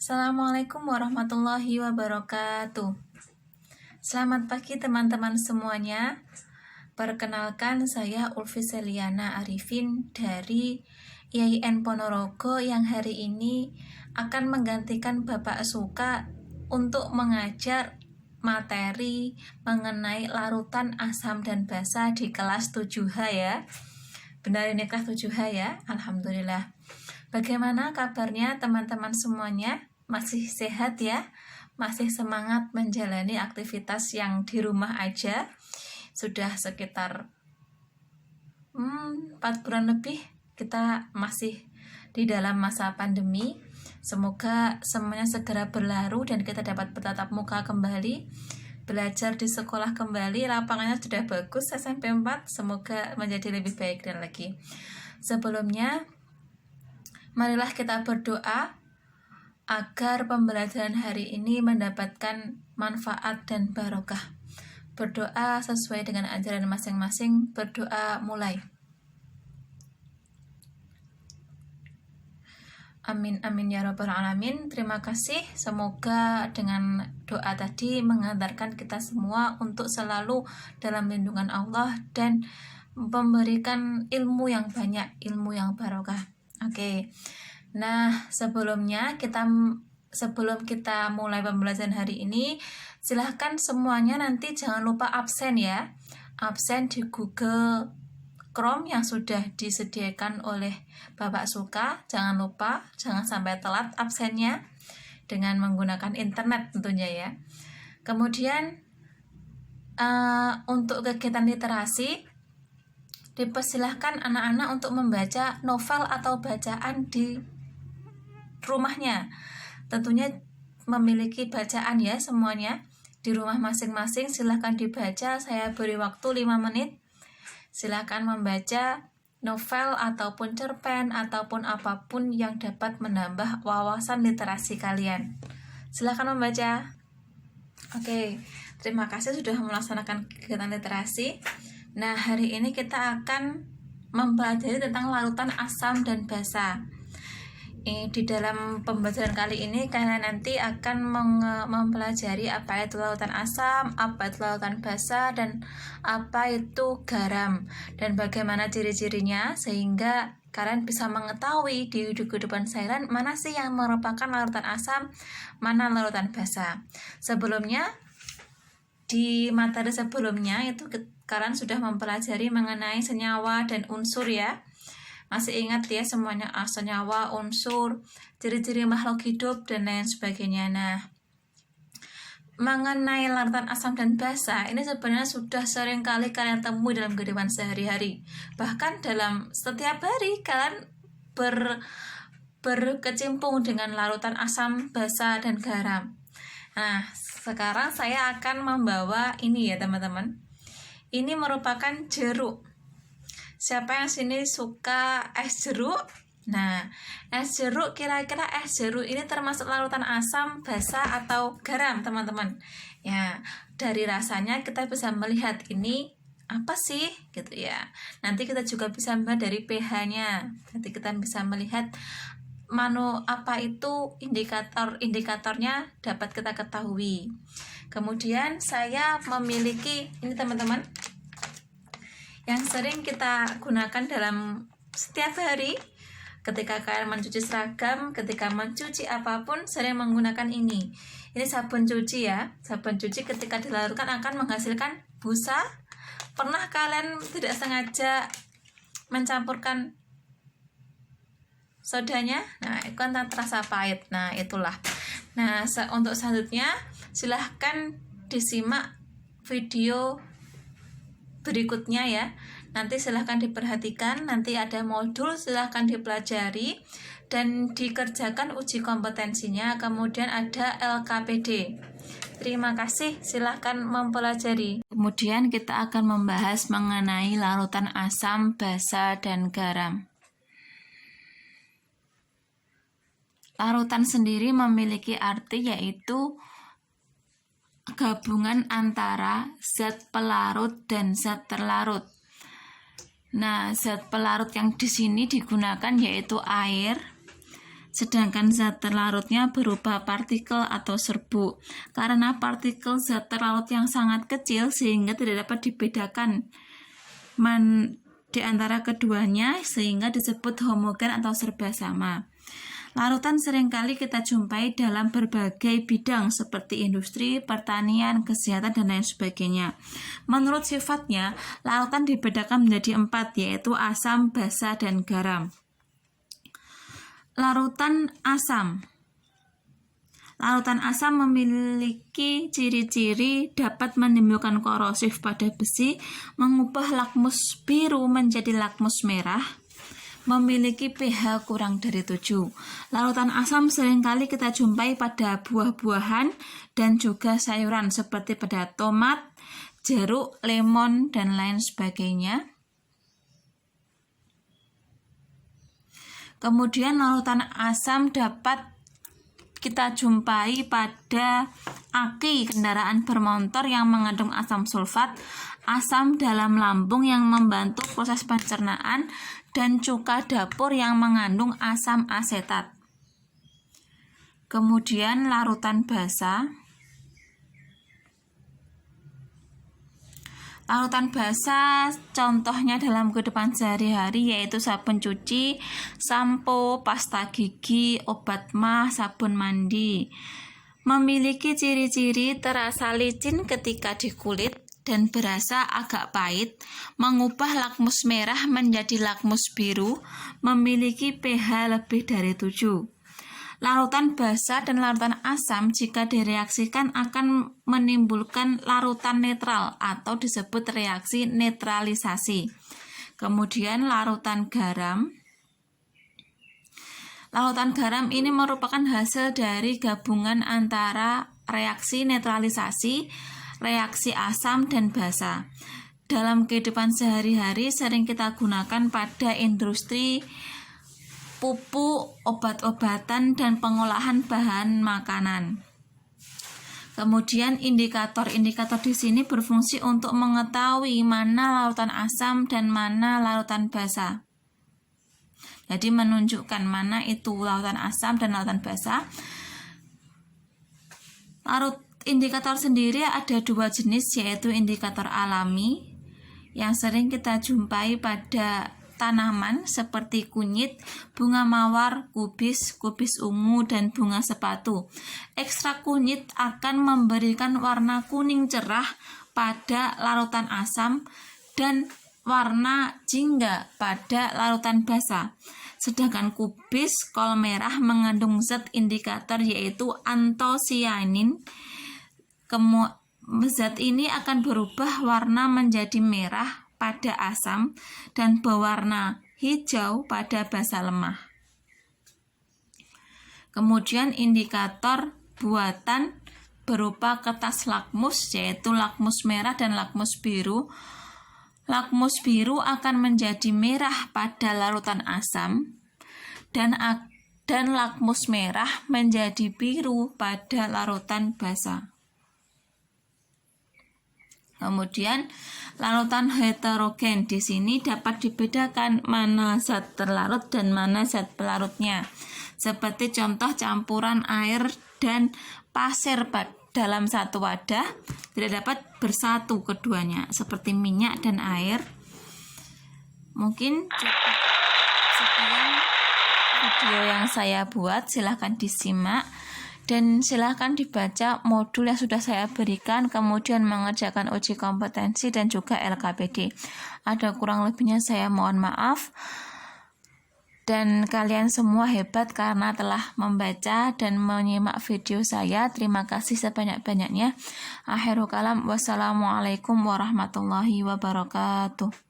Assalamualaikum warahmatullahi wabarakatuh. Selamat pagi teman-teman semuanya. Perkenalkan, saya Ulfi Seliana Arifin dari IAIN Ponorogo yang hari ini akan menggantikan Bapak Suka untuk mengajar materi mengenai larutan asam dan basa di kelas 7H ya. Benar ini kelas 7H ya? Alhamdulillah. Bagaimana kabarnya teman-teman semuanya? Masih sehat ya? Masih semangat menjalani aktivitas yang di rumah aja? Sudah sekitar 4 bulan lebih kita masih di dalam masa pandemi. Semoga semuanya segera berlalu dan kita dapat bertatap muka kembali, belajar di sekolah kembali. Lapangannya sudah bagus SMP 4, semoga menjadi lebih baik dan lagi. Sebelumnya, marilah kita berdoa agar pembelajaran hari ini mendapatkan manfaat dan barokah. Berdoa sesuai dengan ajaran masing-masing. Berdoa mulai. Amin amin ya rabbal alamin. Terima kasih. Semoga dengan doa tadi mengantarkan kita semua untuk selalu dalam lindungan Allah dan memberikan ilmu yang banyak, ilmu yang barokah. Oke. Nah, sebelum kita mulai pembelajaran hari ini, silahkan semuanya nanti jangan lupa absen ya. Absen di Google Chrome yang sudah disediakan oleh Bapak Suka. Jangan lupa, jangan sampai telat absennya dengan menggunakan internet tentunya ya. Kemudian untuk kegiatan literasi, dipersilahkan anak-anak untuk membaca novel atau bacaan di rumahnya. Tentunya memiliki bacaan ya semuanya di rumah masing-masing. Silahkan dibaca, saya beri waktu 5 menit. Silahkan membaca novel ataupun cerpen ataupun apapun yang dapat menambah wawasan literasi kalian. Silahkan membaca. Oke, terima kasih sudah melaksanakan kegiatan literasi. Nah, hari ini kita akan mempelajari tentang larutan asam dan basa. Di dalam pembelajaran kali ini kalian nanti akan mempelajari apa itu larutan asam, apa itu larutan basa, dan apa itu garam, dan bagaimana ciri-cirinya sehingga kalian bisa mengetahui di kehidupan seharian mana sih yang merupakan larutan asam, mana larutan basa. Sebelumnya, di materi sebelumnya itu kalian sudah mempelajari mengenai senyawa dan unsur ya. Masih ingat ya semuanya, senyawa, unsur, ciri-ciri makhluk hidup, dan lain sebagainya. Nah, mengenai larutan asam dan basa, ini sebenarnya sudah sering kali kalian temui dalam kehidupan sehari-hari. Bahkan dalam setiap hari kalian berkecimpung dengan larutan asam, basa, dan garam. Nah, sekarang saya akan membawa ini ya teman-teman. Ini merupakan jeruk. Siapa yang sini suka es jeruk? Nah, es jeruk, kira-kira es jeruk ini termasuk larutan asam, basa, atau garam, teman-teman? Ya, dari rasanya kita bisa melihat ini apa sih, gitu ya. Nanti kita juga bisa melihat dari pH-nya. Nanti kita bisa melihat apa itu indikatornya dapat kita ketahui. Kemudian saya memiliki ini teman-teman, yang sering kita gunakan dalam setiap hari ketika kalian mencuci seragam, ketika mencuci apapun sering menggunakan ini. Ini sabun cuci ya. Sabun cuci ketika dilarutkan akan menghasilkan busa. Pernah kalian tidak sengaja mencampurkan sodanya? Nah, itu kan terasa pahit. Nah, itulah. Nah, untuk selanjutnya silahkan disimak video berikutnya ya. Nanti silahkan diperhatikan, nanti ada modul, silahkan dipelajari dan dikerjakan uji kompetensinya. Kemudian ada LKPD. Terima kasih, silahkan mempelajari. Kemudian kita akan membahas mengenai larutan asam, basa, dan garam. Larutan sendiri memiliki arti yaitu gabungan antara zat pelarut dan zat terlarut. Nah, zat pelarut yang di sini digunakan yaitu air, sedangkan zat terlarutnya berupa partikel atau serbuk. Karena partikel zat terlarut yang sangat kecil sehingga tidak dapat dibedakan di antara keduanya, sehingga disebut homogen atau serba sama. Larutan seringkali kita jumpai dalam berbagai bidang seperti industri, pertanian, kesehatan, dan lain sebagainya. Menurut sifatnya, larutan dibedakan menjadi 4, yaitu asam, basa, dan garam. Larutan asam. Larutan asam memiliki ciri-ciri dapat menimbulkan korosif pada besi, mengubah lakmus biru menjadi lakmus merah, memiliki pH kurang dari 7. Larutan asam seringkali kita jumpai pada buah-buahan dan juga sayuran seperti pada tomat, jeruk, lemon, dan lain sebagainya. Kemudian larutan asam dapat kita jumpai pada aki kendaraan bermotor yang mengandung asam sulfat, asam dalam lambung yang membantu proses pencernaan, dan cuka dapur yang mengandung asam asetat. Kemudian larutan basa. Larutan basa contohnya dalam kehidupan sehari-hari yaitu sabun cuci, sampo, pasta gigi, obat mah, sabun mandi. Memiliki ciri-ciri terasa licin ketika di kulit dan berasa agak pahit, mengubah lakmus merah menjadi lakmus biru, memiliki pH lebih dari 7. Larutan basa dan larutan asam jika direaksikan akan menimbulkan larutan netral atau disebut reaksi netralisasi. Kemudian larutan garam. Larutan garam ini merupakan hasil dari gabungan antara reaksi netralisasi, reaksi asam, dan basa. Dalam kehidupan sehari-hari sering kita gunakan pada industri pupuk, obat-obatan, dan pengolahan bahan makanan. Kemudian indikator di sini berfungsi untuk mengetahui mana larutan asam dan mana larutan basa. Jadi menunjukkan mana itu larutan asam dan larutan basa. Indikator sendiri ada 2 jenis, yaitu indikator alami yang sering kita jumpai pada tanaman seperti kunyit, bunga mawar, kubis ungu, dan bunga sepatu. Ekstrak kunyit akan memberikan warna kuning cerah pada larutan asam dan warna jingga pada larutan basa. Sedangkan kubis kol merah mengandung zat indikator yaitu antosianin. Zat ini akan berubah warna menjadi merah pada asam dan berwarna hijau pada basa lemah. Kemudian indikator buatan berupa kertas lakmus yaitu lakmus merah dan lakmus biru. Lakmus biru akan menjadi merah pada larutan asam dan lakmus merah menjadi biru pada larutan basa. Kemudian larutan heterogen di sini dapat dibedakan mana zat terlarut dan mana zat pelarutnya. Seperti contoh campuran air dan pasir dalam satu wadah tidak dapat bersatu keduanya seperti minyak dan air. Mungkin cukup sekian video yang saya buat, silahkan disimak. Dan silahkan dibaca modul yang sudah saya berikan, kemudian mengerjakan uji kompetensi dan juga LKPD. Ada kurang lebihnya saya mohon maaf. Dan kalian semua hebat karena telah membaca dan menyimak video saya. Terima kasih sebanyak-banyaknya. Akhirul kalam, wassalamualaikum warahmatullahi wabarakatuh.